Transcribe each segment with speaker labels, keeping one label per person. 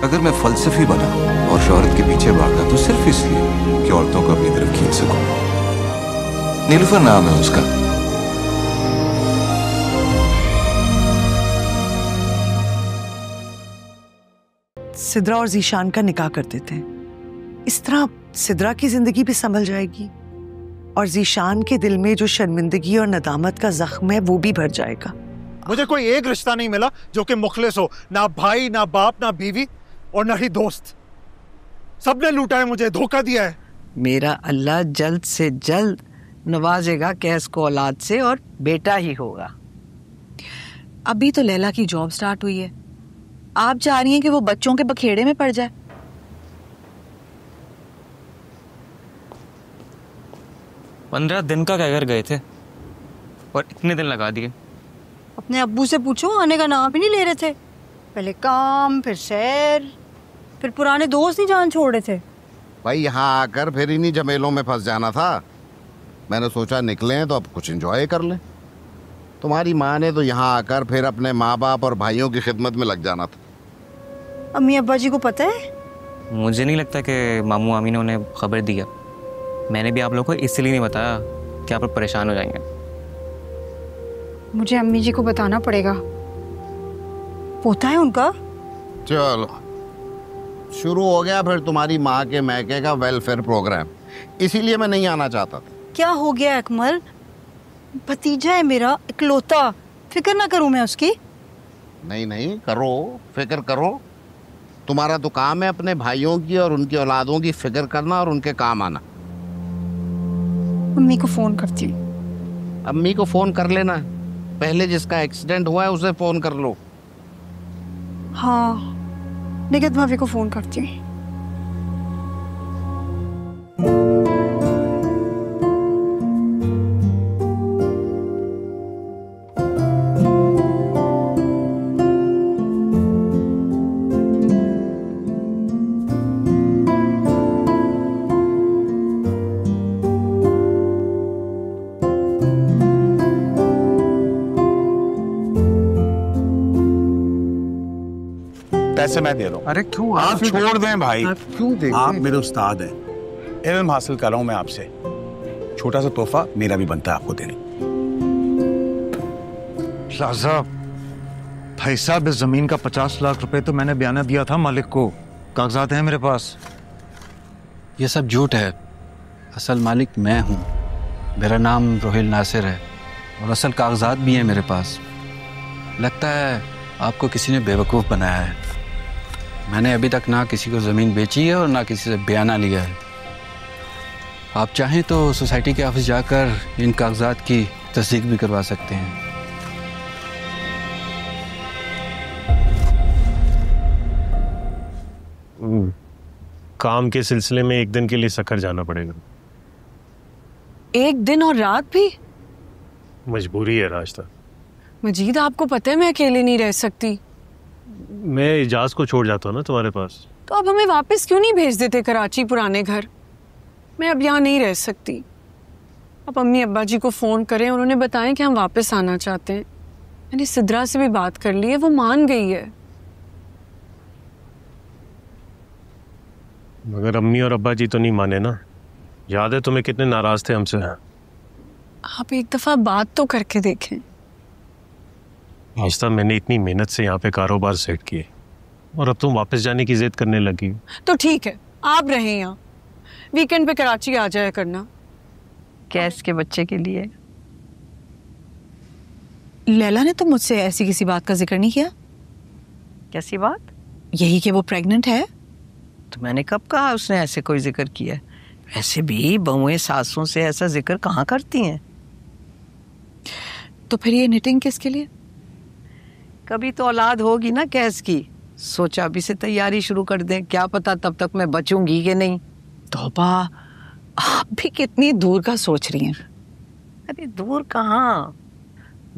Speaker 1: अगर मैं फलसफी बना और शोहरत के पीछे भागा तो सिर्फ इसलिए कि औरतों को अपनी तरफ खींच सकूं। नीलुफर नाम है उसका।
Speaker 2: सिद्रा और ज़ीशान का निकाह कर देते हैं। इस तरह सिद्रा की जिंदगी भी संभल जाएगी और ज़ीशान के दिल में जो शर्मिंदगी और नदामत का जख्म है वो भी भर जाएगा।
Speaker 3: मुझे कोई एक रिश्ता नहीं मिला जो कि मुखलिस हो, ना भाई, ना बाप, ना बीवी और ना ही दोस्त। सबने लूटा है मुझे, धोखा दिया है।
Speaker 2: मेरा अल्लाह जल्द से जल्द नवाजेगा कैस को औलाद से और बेटा ही होगा।
Speaker 4: अभी तो लैला की जॉब स्टार्ट हुई है, आप चाह रही हैं कि वो बच्चों के बखेड़े में पड़ जाए?
Speaker 5: पंद्रह दिन का कहकर गए थे और इतने दिन लगा दिए।
Speaker 6: अपने अब्बू से पूछो, आने का नाम ही नहीं ले रहे थे। पहले काम, फिर सैर, फिर पुराने दोस्त नहीं जान छोड़ रहे थे।
Speaker 7: भाई यहाँ आकर फिर इन्हीं झमेलों में फंस जाना था। मैंने सोचा निकले हैं तो अब कुछ एंजॉय कर लें। तुम्हारी माँ ने तो यहाँ आकर फिर अपने माँ बाप और भाइयों की खिदमत में लग जाना था।
Speaker 6: अम्मी अब्बा जी को पता है?
Speaker 5: मुझे नहीं लगता कि मामू मामी ने उन्हें खबर दिया। मैंने भी आप लोगों को इसलिए नहीं बताया कि आप लोग परेशान हो जाएंगे।
Speaker 6: मुझे अम्मी जी को बताना पड़ेगा। पोता है उनका।
Speaker 7: चलो शुरू हो गया फिर तुम्हारी माँ के मैके का वेलफेयर प्रोग्राम। इसीलिए मैं नहीं आना चाहता था।
Speaker 6: क्या हो गया अकमल? भतीजा है मेरा इकलौता, फिक्र ना करूं मैं उसकी?
Speaker 7: नहीं नहीं करो, फिक्र करो। तुम्हारा तो काम है अपने भाइयों की और उनकी औलादों की फिक्र करना और उनके काम आना।
Speaker 6: अम्मी को फोन करती हूँ।
Speaker 7: अम्मी को फोन कर लेना, पहले जिसका एक्सीडेंट हुआ है उसे फोन कर लो।
Speaker 6: हाँ, निगत भाभी को फोन करती हूँ।
Speaker 8: पैसे मैं दे रहा हूँ।
Speaker 9: अरे क्यों?
Speaker 8: आप छोड़ दें भाई।
Speaker 9: क्यों दें?
Speaker 8: आप मेरे उस्ताद हैं, इल्म हासिल कर रहा हूँ मैं आपसे। छोटा सा तोहफा मेरा भी बनता है आपको देने।
Speaker 9: शाहज़ाब, भाई साहब इस जमीन का 50 लाख रुपए तो मैंने बयाना दिया था मालिक को। कागजात हैं मेरे पास।
Speaker 10: ये सब झूठ है। असल मालिक मैं हूँ। मेरा नाम रोहिल नासिर है और असल कागजात भी हैं मेरे पास। लगता है आपको किसी ने बेवकूफ़ बनाया है। मैंने अभी तक ना किसी को ज़मीन बेची है और ना किसी से बयाना लिया है। आप चाहें तो सोसाइटी के ऑफिस जाकर इन कागजात की तस्दीक भी करवा सकते हैं।
Speaker 11: काम के सिलसिले में एक दिन के लिए सखर जाना पड़ेगा।
Speaker 4: एक दिन और रात भी?
Speaker 11: मजबूरी है रास्ता।
Speaker 4: मजीद, आपको पता है मैं अकेले नहीं रह सकती।
Speaker 11: मैं इजाज को छोड़ जाता हूँ ना तुम्हारे पास।
Speaker 4: तो अब हमें वापस क्यों नहीं भेज देते कराची पुराने घर? मैं अब यहाँ नहीं रह सकती। अब अम्मी अब्बा जी को फ़ोन करें, उन्होंने बताया कि हम वापस आना चाहते हैं। मैंने सिद्रा से भी बात कर ली है, वो मान गई है।
Speaker 11: मगर अम्मी और अब्बा जी तो नहीं माने ना। याद है तुम्हें कितने नाराज थे हमसे।
Speaker 4: आप एक दफ़ा बात तो करके देखें।
Speaker 11: आज तक मैंने इतनी मेहनत से यहाँ पे कारोबार सेट किए और अब तुम वापस जाने की जिद करने लगी।
Speaker 4: तो ठीक है, आप रहें यहाँ, वीकेंड पे कराची आ जाया करना।
Speaker 2: कैस के बच्चे के लिए।
Speaker 4: लैला ने तो मुझसे ऐसी किसी बात का जिक्र नहीं किया।
Speaker 2: कैसी बात?
Speaker 4: यही कि वो प्रेग्नेंट है।
Speaker 2: तो मैंने कब कहा उसने ऐसे कोई जिक्र किया? वैसे भी बहुएं सासों से ऐसा जिक्र कहाँ करती हैं?
Speaker 4: तो फिर ये निटिंग किसके लिए?
Speaker 2: कभी तो औलाद होगी ना कैस की। सोचा अभी से तैयारी शुरू कर दें, क्या पता तब तक मैं बचूंगी कि नहीं।
Speaker 4: तौबा, आप भी कितनी दूर का सोच रही हैं।
Speaker 2: अरे दूर कहाँ,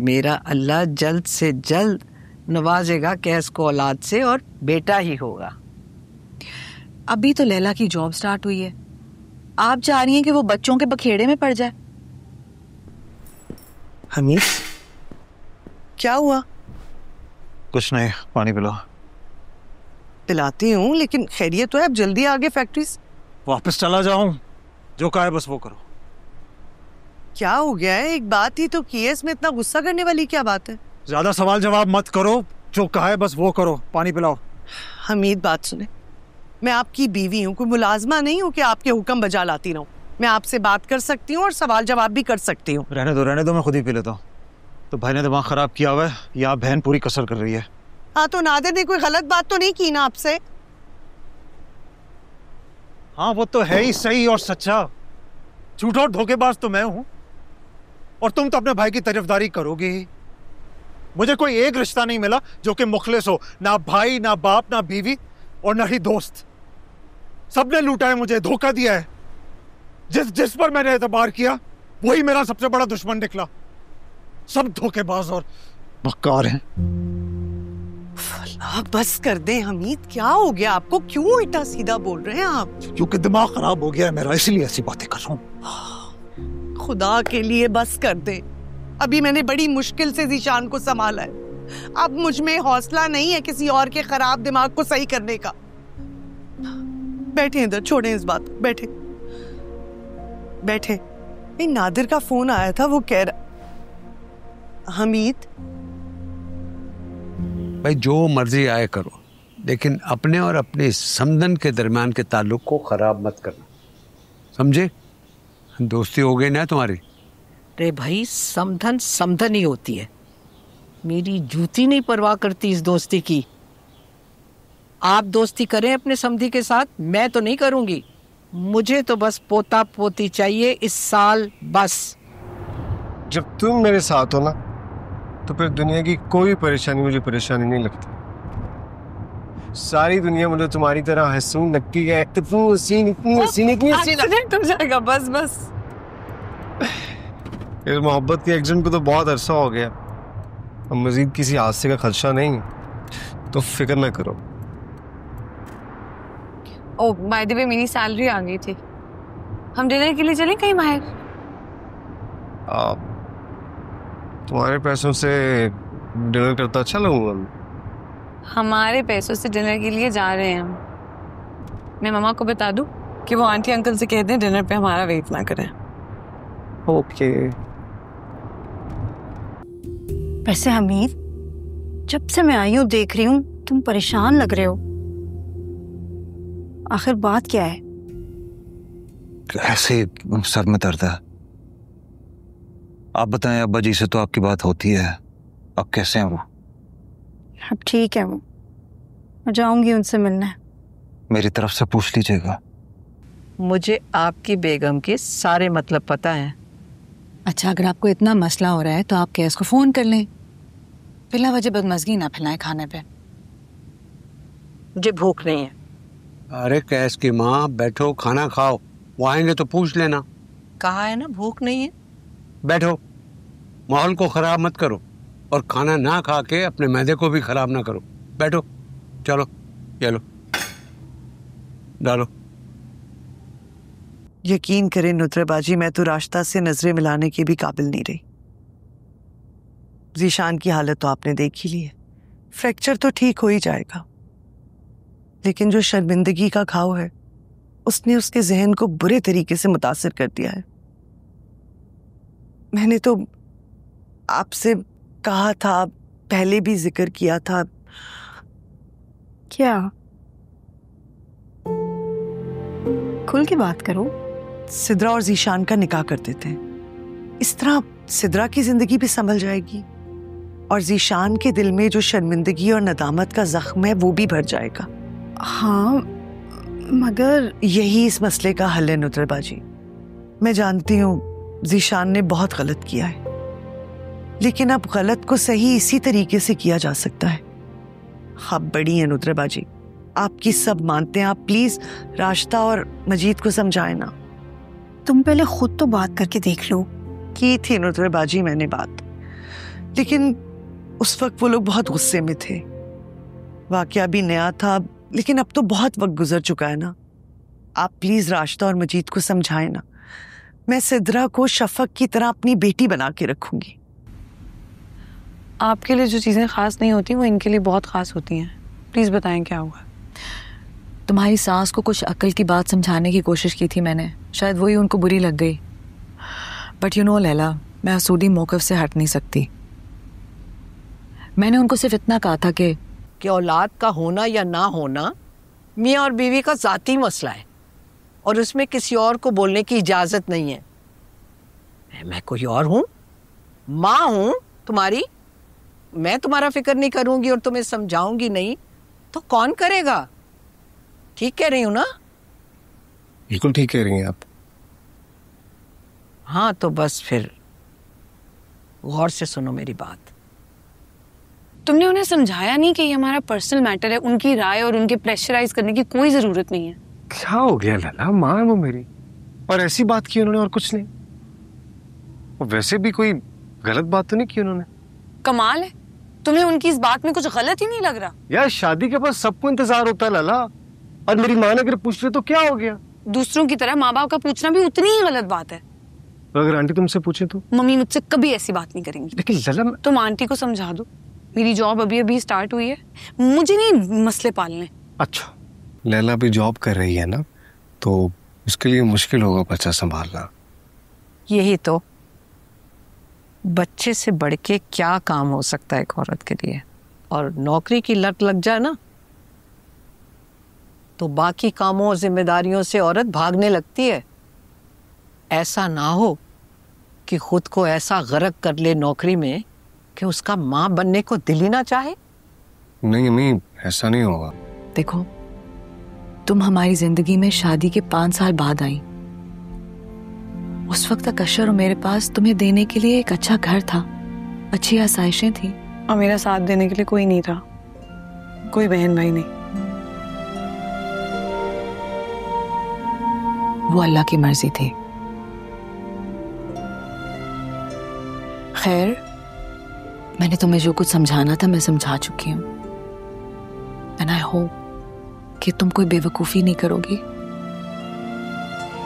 Speaker 2: मेरा अल्लाह जल्द से जल्द नवाजेगा कैस को औलाद से और बेटा ही होगा।
Speaker 4: अभी तो लैला की जॉब स्टार्ट हुई है, आप चाह रही हैं कि वो बच्चों के बखेड़े में पड़ जाए?
Speaker 2: हमीद, क्या हुआ?
Speaker 9: कुछ नहीं, पानी पिलो।
Speaker 2: पिलाती हूँ, लेकिन खैरियत तो है, अब जल्दी आगे फैक्ट्री से।
Speaker 9: वापस चला जाऊं? जो कहा है बस वो करो।
Speaker 2: क्या हो गया है? एक बात ही तो की है, इसमें इतना गुस्सा करने वाली क्या बात है?
Speaker 9: ज्यादा सवाल जवाब मत करो, जो कहा है बस वो करो। पानी पिलाओ।
Speaker 2: हमीद, बात सुने, मैं आपकी बीवी हूँ, कोई मुलाजमा नहीं हूँ कि आपके हुक्म बजा लाती रहूं। मैं आपसे बात कर सकती हूँ और सवाल जवाब भी कर सकती हूँ।
Speaker 9: रहने दो, मैं खुद ही पी लेता हूँ। तो भाई ने दिमाग खराब किया हुआ है या बहन पूरी कसर कर रही है?
Speaker 2: हाँ, तो नादिर ने कोई गलत बात तो नहीं की ना आपसे?
Speaker 3: हाँ, वो तो है ही सही और सच्चा। झूठा और धोखेबाज तो मैं हूं, और तुम तो अपने भाई की तरफदारी करोगे ही। मुझे कोई एक रिश्ता नहीं मिला जो कि मुखलिस हो, ना भाई, ना बाप, ना बीवी, और ना ही दोस्त। सबने लूटा है मुझे, धोखा दिया है। जिस पर मैंने एतबार किया वही मेरा सबसे बड़ा दुश्मन निकला। सब धोखेबाज और
Speaker 9: मक्कार हैं।
Speaker 2: आप बस कर दें हमीद, क्या हो गया आपको? क्यों इतना सीधा बोल रहे हैं आप?
Speaker 3: क्योंकि दिमाग खराब हो गया है मेरा, इसलिए ऐसी बातें कर रहा हूं।
Speaker 2: खुदा के लिए बस कर दे। अभी मैंने बड़ी मुश्किल से ज़ीशान को संभाला है। अब मुझ में हौसला नहीं है किसी और के खराब दिमाग को सही करने का। बैठे इधर, छोड़ें इस बात को, बैठे बैठे। नादिर का फोन आया था, वो कह रहा। हमीद
Speaker 12: भाई, जो मर्जी आए करो, लेकिन अपने और अपने समधन के दरमियान के ताल्लुक को खराब मत करना, समझे? दोस्ती हो गई ना तुम्हारी।
Speaker 13: रे भाई, समधन समधन ही होती है। मेरी जूती नहीं परवाह करती इस दोस्ती की। आप दोस्ती करें अपने समधी के साथ, मैं तो नहीं करूंगी। मुझे तो बस पोता पोती चाहिए इस साल, बस।
Speaker 14: जब तुम मेरे साथ हो ना, तो फिर दुनिया की कोई परेशानी मुझे परेशानी नहीं लगती। सारी दुनिया मुझे तुम्हारी तरह हंसू नक्की है,
Speaker 2: जाएगा। बस बस,
Speaker 14: इस मोहब्बत के एक्सीडेंट को तो बहुत अरसा हो गया। अब मजीद किसी हादसे का खदशा नहीं, तो फिक्र न करो।
Speaker 4: ओह, बाय द वे, मेरी सैलरी आ गई थी। हम डिनर के लिए चलें कहीं बाहर?
Speaker 14: तुम्हारे पैसों से डिनर करता अच्छा लगूंगा।
Speaker 4: हमारे पैसों से डिनर के लिए जा रहे हैं हम। मैं मम्मा को बता दूं कि वो आंटी अंकल से कह दें डिनर पे हमारा वेट ना करें।
Speaker 14: ओके।
Speaker 6: वैसे हमीद, जब से मैं आई हूँ देख रही हूँ तुम परेशान लग रहे हो। आखिर बात क्या है?
Speaker 9: ऐसे सर में दर्द है। आप बताएं, अब्बा जी से तो आपकी बात होती है, अब कैसे हैं वो?
Speaker 6: अब ठीक है वो, मैं जाऊंगी उनसे मिलने।
Speaker 9: मेरी तरफ से पूछ लीजिएगा।
Speaker 13: मुझे आपकी बेगम के सारे मतलब पता है।
Speaker 15: अच्छा, अगर आपको इतना मसला हो रहा है तो आप कैस को फोन कर लें। बिला वजह बदमज़गी ना फैलाएं खाने पे।
Speaker 13: मुझे भूख नहीं है।
Speaker 12: अरे कैस की माँ, बैठो खाना खाओ, वो आएंगे तो पूछ लेना।
Speaker 13: कहा है ना, भूख नहीं है।
Speaker 12: बैठो, माहौल को खराब मत करो और खाना ना खा के अपने मैदे को भी खराब ना करो। बैठो, चलो ये लो, डालो।
Speaker 2: यकीन करें नुतरबाजी, मैं तो रास्ता से नजरें मिलाने के भी काबिल नहीं रही। ज़ीशान की हालत तो आपने देख ही ली है। फ्रैक्चर तो ठीक हो ही जाएगा, लेकिन जो शर्मिंदगी का घाव है उसने उसके जहन को बुरे तरीके से मुतासिर कर दिया है। मैंने तो आपसे कहा था, पहले भी जिक्र किया था।
Speaker 6: क्या? खुल के बात करो।
Speaker 2: सिद्रा और ज़ीशान का निकाह कर देते हैं, इस तरह सिद्रा की जिंदगी भी संभल जाएगी और ज़ीशान के दिल में जो शर्मिंदगी और नदामत का जख्म है वो भी भर जाएगा।
Speaker 6: हाँ, मगर
Speaker 2: यही इस मसले का हल है नुतरबाजी। मैं जानती हूँ ज़ीशान ने बहुत गलत किया है, लेकिन अब गलत को सही इसी तरीके से किया जा सकता है। आप बड़ी हैं नुतरबाजी, आपकी सब मानते हैं। आप प्लीज राशिदा और मजीद को समझाएं ना।
Speaker 6: तुम पहले खुद तो बात करके देख लो।
Speaker 2: की थी नुतरबाजी मैंने बात, लेकिन उस वक्त वो लोग बहुत गुस्से में थे। वाकया भी नया था, लेकिन अब तो बहुत वक्त गुजर चुका है ना। आप प्लीज राशिदा और मजीद को समझाएं ना। मैं सिद्रा को शफक की तरह अपनी बेटी बना के रखूंगी।
Speaker 4: आपके लिए जो चीज़ें ख़ास नहीं होती वो इनके लिए बहुत ख़ास होती हैं। प्लीज़ बताएं क्या हुआ।
Speaker 15: तुम्हारी सास को कुछ अक्ल की बात समझाने की कोशिश की थी मैंने, शायद वही उनको बुरी लग गई। बट यू नो लैला, मैं असूली मौक़िफ़ से हट नहीं सकती। मैंने उनको सिर्फ इतना कहा था कि
Speaker 13: औलाद का होना या ना होना मियाँ और बीवी का ज़ाती मसला है और उसमें किसी और को बोलने की इजाज़त नहीं है। मैं कोई और हूँ, माँ हूँ तुम्हारी। मैं तुम्हारा फिक्र नहीं करूँगी और तुम्हें समझाऊंगी नहीं तो कौन करेगा? ठीक कह रही हूँ ना?
Speaker 14: बिल्कुल ठीक कह रही हैं आप।
Speaker 13: हाँ तो बस फिर गौर से सुनो मेरी बात।
Speaker 4: तुमने उन्हें समझाया नहीं कि ये हमारा पर्सनल मैटर है, उनकी राय और उनके प्रेशराइज करने की कोई जरूरत नहीं है।
Speaker 14: क्या हो गया लैला, माँ है वो मेरी, और ऐसी बात की उन्होंने और कुछ नहीं। और वैसे भी कोई गलत बात तो नहीं की उन्होंने।
Speaker 4: कमाल है, तुम्हें उनकी इस बात में कुछ गलत ही नहीं लग रहा?
Speaker 14: यार शादी के बाद सबको इंतजार होता है लैला, और मेरी माँ ने अगर पूछ ले तो क्या हो गया?
Speaker 4: दूसरों की तरह माँ बाप का पूछना भी उतनी ही गलत बात है।
Speaker 14: अगर आंटी तुमसे पूछे तो?
Speaker 4: मम्मी मुझसे कभी ऐसी बात नहीं करेंगी।
Speaker 14: लेकिन लैला,
Speaker 4: तुम आंटी को समझा दो, मेरी जॉब अभी अभी स्टार्ट हुई है, मुझे नहीं मसले पालने।
Speaker 14: अच्छा, लैला भी जॉब कर रही है ना, तो उसके लिए मुश्किल होगा बच्चा संभालना।
Speaker 13: यही तो, बच्चे से बढ़ के क्या काम हो सकता है एक औरत के लिए। और नौकरी की लत लग जाए ना तो बाकी कामों और जिम्मेदारियों से औरत भागने लगती है। ऐसा ना हो कि खुद को ऐसा गर्क कर ले नौकरी में कि उसका माँ बनने को दिल ही ना चाहे।
Speaker 14: नहीं अम्मी, ऐसा नहीं होगा।
Speaker 15: देखो, तुम हमारी जिंदगी में शादी के 5 साल बाद आई। उस वक्त तक अशर और मेरे पास तुम्हें देने के लिए एक अच्छा घर था, अच्छी आसाइशें थी,
Speaker 4: और मेरा साथ देने के लिए कोई नहीं था, कोई बहन भाई नहीं।
Speaker 15: वो अल्लाह की मर्जी थी। खैर, मैंने तुम्हें जो कुछ समझाना था मैं समझा चुकी हूँ, एंड आई होप कि तुम कोई बेवकूफ़ी नहीं करोगी।